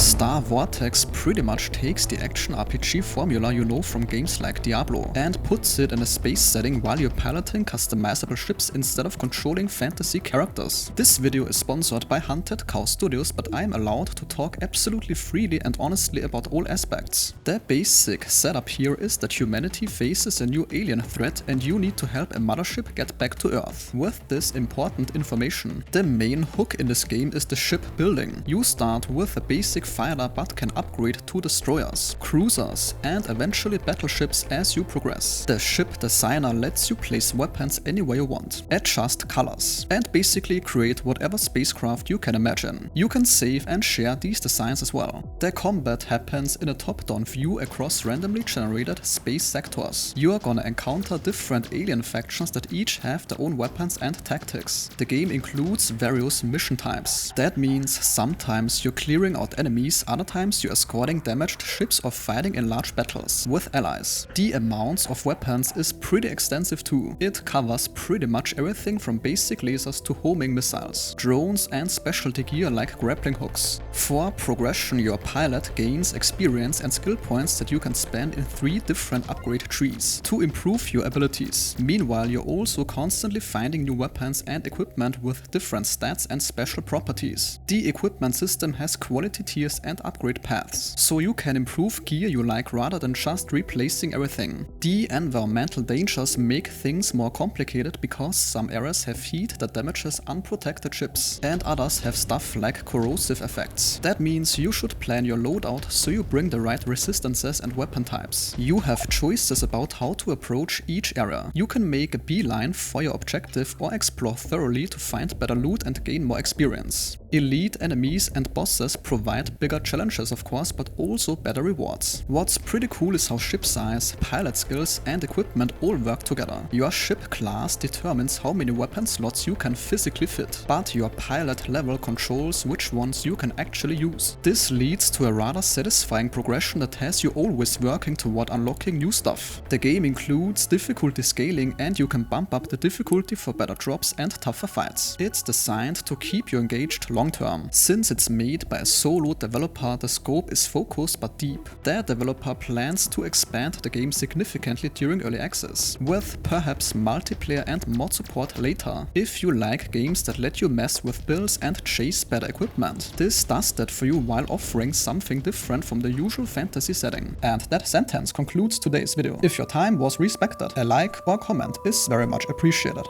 Star Vortex pretty much takes the action RPG formula you know from games like Diablo and puts it in a space setting while you're piloting customizable ships instead of controlling fantasy characters. This video is sponsored by Hunted Cow Studios, but I'm allowed to talk absolutely freely and honestly about all aspects. The basic setup here is that humanity faces a new alien threat and you need to help a mothership get back to Earth. With this important information, the main hook in this game is the ship building. You start with a basic fighter but can upgrade to destroyers, cruisers and eventually battleships as you progress. The ship designer lets you place weapons anywhere you want, adjust colors, and basically create whatever spacecraft you can imagine. You can save and share these designs as well. The combat happens in a top-down view across randomly generated space sectors. You are gonna encounter different alien factions that each have their own weapons and tactics. The game includes various mission types. That means sometimes you're clearing out enemies, other times you're escorting damaged ships or fighting in large battles with allies. The amounts of weapons is pretty extensive too. It covers pretty much everything from basic lasers to homing missiles, drones and specialty gear like grappling hooks. For progression, your pilot gains experience and skill points that you can spend in 3 different upgrade trees to improve your abilities. Meanwhile, you're also constantly finding new weapons and equipment with different stats and special properties. The equipment system has quality tiers and upgrade paths, so you can improve gear you like rather than just replacing everything. The environmental dangers make things more complicated because some areas have heat that damages unprotected ships, and others have stuff like corrosive effects. That means you should plan your loadout so you bring the right resistances and weapon types. You have choices about how to approach each area. You can make a beeline for your objective or explore thoroughly to find better loot and gain more experience. Elite enemies and bosses provide bigger challenges of course, but also better rewards. What's pretty cool is how ship size, pilot skills and equipment all work together. Your ship class determines how many weapon slots you can physically fit, but your pilot level controls which ones you can actually use. This leads to a rather satisfying progression that has you always working toward unlocking new stuff. The game includes difficulty scaling and you can bump up the difficulty for better drops and tougher fights. It's designed to keep you engaged long term. Since it's made by a solo developer, the scope is focused but deep. The developer plans to expand the game significantly during early access, with perhaps multiplayer and mod support later. If you like games that let you mess with builds and chase better equipment, this does that for you while offering something different from the usual fantasy setting. And that sentence concludes today's video. If your time was respected, a like or comment is very much appreciated.